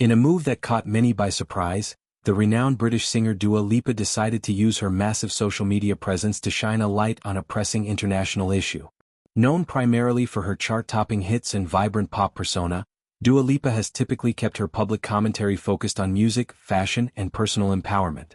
In a move that caught many by surprise, the renowned British singer Dua Lipa decided to use her massive social media presence to shine a light on a pressing international issue. Known primarily for her chart-topping hits and vibrant pop persona, Dua Lipa has typically kept her public commentary focused on music, fashion, and personal empowerment.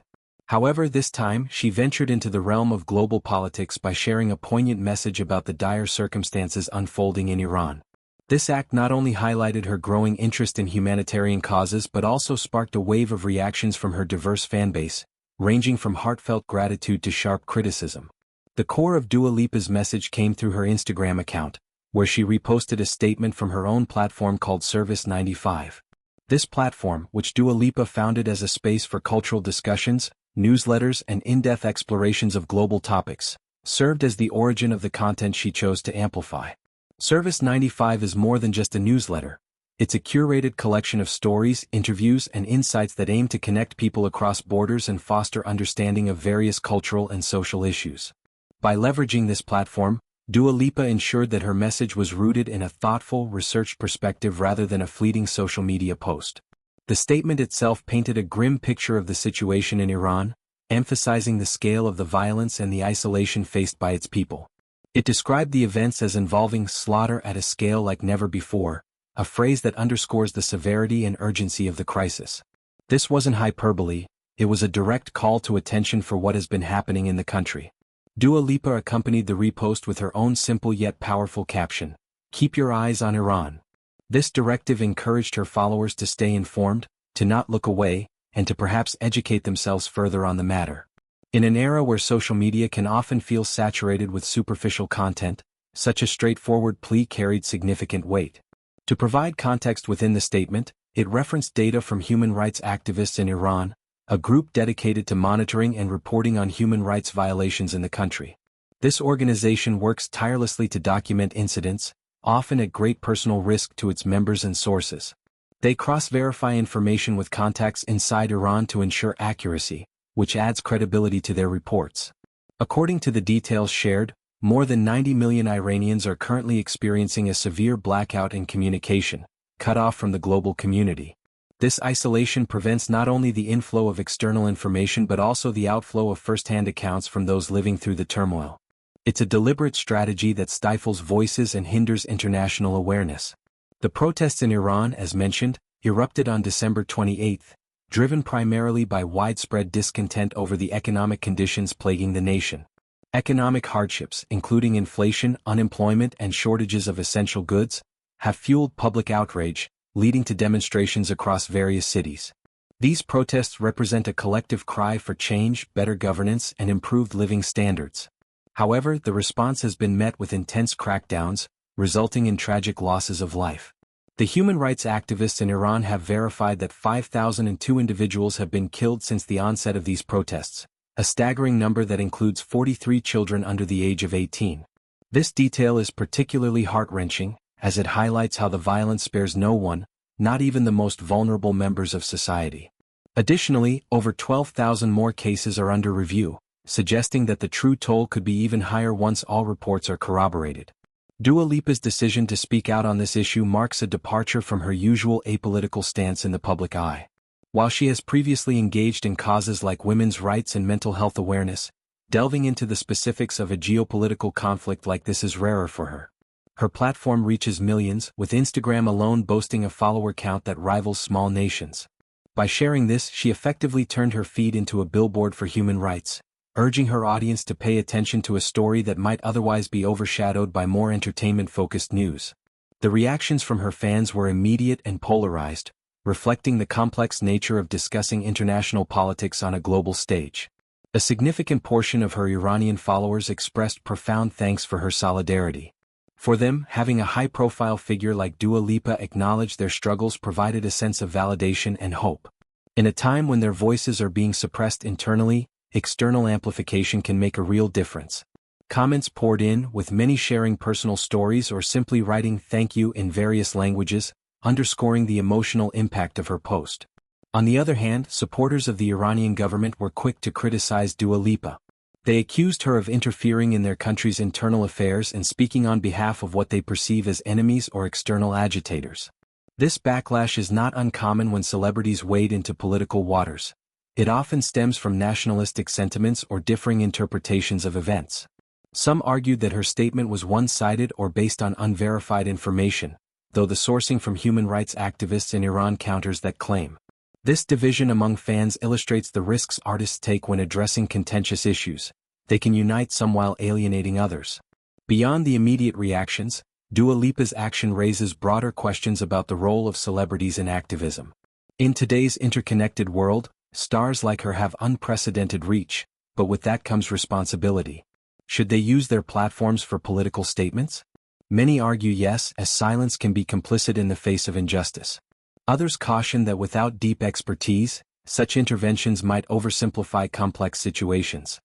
However, this time, she ventured into the realm of global politics by sharing a poignant message about the dire circumstances unfolding in Iran. This act not only highlighted her growing interest in humanitarian causes but also sparked a wave of reactions from her diverse fanbase, ranging from heartfelt gratitude to sharp criticism. The core of Dua Lipa's message came through her Instagram account, where she reposted a statement from her own platform called Service 95. This platform, which Dua Lipa founded as a space for cultural discussions, newsletters, and in-depth explorations of global topics, served as the origin of the content she chose to amplify. Service 95 is more than just a newsletter. It's a curated collection of stories, interviews, and insights that aim to connect people across borders and foster understanding of various cultural and social issues. By leveraging this platform, Dua Lipa ensured that her message was rooted in a thoughtful, researched perspective rather than a fleeting social media post. The statement itself painted a grim picture of the situation in Iran, emphasizing the scale of the violence and the isolation faced by its people. It described the events as involving slaughter at a scale like never before, a phrase that underscores the severity and urgency of the crisis. This wasn't hyperbole, it was a direct call to attention for what has been happening in the country. Dua Lipa accompanied the repost with her own simple yet powerful caption, "Keep your eyes on Iran." This directive encouraged her followers to stay informed, to not look away, and to perhaps educate themselves further on the matter. In an era where social media can often feel saturated with superficial content, such a straightforward plea carried significant weight. To provide context within the statement, it referenced data from human rights activists in Iran, a group dedicated to monitoring and reporting on human rights violations in the country. This organization works tirelessly to document incidents, often at great personal risk to its members and sources. They cross-verify information with contacts inside Iran to ensure accuracy, which adds credibility to their reports. According to the details shared, more than 90 million Iranians are currently experiencing a severe blackout in communication, cut off from the global community. This isolation prevents not only the inflow of external information but also the outflow of first-hand accounts from those living through the turmoil. It's a deliberate strategy that stifles voices and hinders international awareness. The protests in Iran, as mentioned, erupted on December 28, driven primarily by widespread discontent over the economic conditions plaguing the nation. Economic hardships, including inflation, unemployment, and shortages of essential goods, have fueled public outrage, leading to demonstrations across various cities. These protests represent a collective cry for change, better governance, and improved living standards. However, the response has been met with intense crackdowns, resulting in tragic losses of life. The human rights activists in Iran have verified that 5,002 individuals have been killed since the onset of these protests, a staggering number that includes 43 children under the age of 18. This detail is particularly heart-wrenching, as it highlights how the violence spares no one, not even the most vulnerable members of society. Additionally, over 12,000 more cases are under review, suggesting that the true toll could be even higher once all reports are corroborated. Dua Lipa's decision to speak out on this issue marks a departure from her usual apolitical stance in the public eye. While she has previously engaged in causes like women's rights and mental health awareness, delving into the specifics of a geopolitical conflict like this is rarer for her. Her platform reaches millions, with Instagram alone boasting a follower count that rivals small nations. By sharing this, she effectively turned her feed into a billboard for human rights, urging her audience to pay attention to a story that might otherwise be overshadowed by more entertainment-focused news. The reactions from her fans were immediate and polarized, reflecting the complex nature of discussing international politics on a global stage. A significant portion of her Iranian followers expressed profound thanks for her solidarity. For them, having a high-profile figure like Dua Lipa acknowledge their struggles provided a sense of validation and hope. In a time when their voices are being suppressed internally, external amplification can make a real difference. Comments poured in, with many sharing personal stories or simply writing "thank you" in various languages, underscoring the emotional impact of her post. On the other hand, supporters of the Iranian government were quick to criticize Dua Lipa. They accused her of interfering in their country's internal affairs and speaking on behalf of what they perceive as enemies or external agitators. This backlash is not uncommon when celebrities wade into political waters. It often stems from nationalistic sentiments or differing interpretations of events. Some argued that her statement was one-sided or based on unverified information, though the sourcing from human rights activists in Iran counters that claim. This division among fans illustrates the risks artists take when addressing contentious issues. They can unite some while alienating others. Beyond the immediate reactions, Dua Lipa's action raises broader questions about the role of celebrities in activism. In today's interconnected world, stars like her have unprecedented reach, but with that comes responsibility. Should they use their platforms for political statements? Many argue yes, as silence can be complicit in the face of injustice. Others caution that without deep expertise, such interventions might oversimplify complex situations.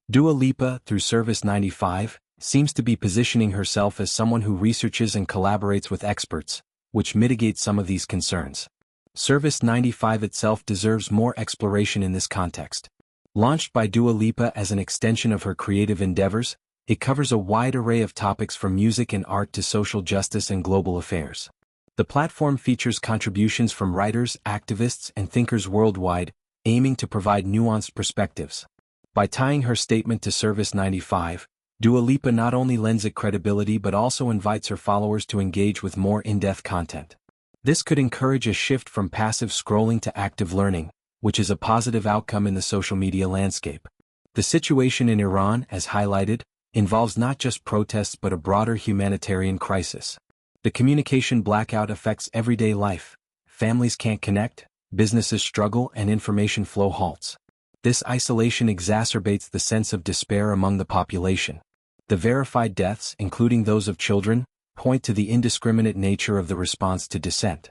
Dua Lipa, through Service 95, seems to be positioning herself as someone who researches and collaborates with experts, which mitigates some of these concerns. Service 95 itself deserves more exploration in this context. Launched by Dua Lipa as an extension of her creative endeavors, it covers a wide array of topics from music and art to social justice and global affairs. The platform features contributions from writers, activists, and thinkers worldwide, aiming to provide nuanced perspectives. By tying her statement to Service 95, Dua Lipa not only lends it credibility but also invites her followers to engage with more in-depth content. This could encourage a shift from passive scrolling to active learning, which is a positive outcome in the social media landscape. The situation in Iran, as highlighted, involves not just protests but a broader humanitarian crisis. The communication blackout affects everyday life. Families can't connect, businesses struggle, and information flow halts. This isolation exacerbates the sense of despair among the population. The verified deaths, including those of children, point to the indiscriminate nature of the response to dissent.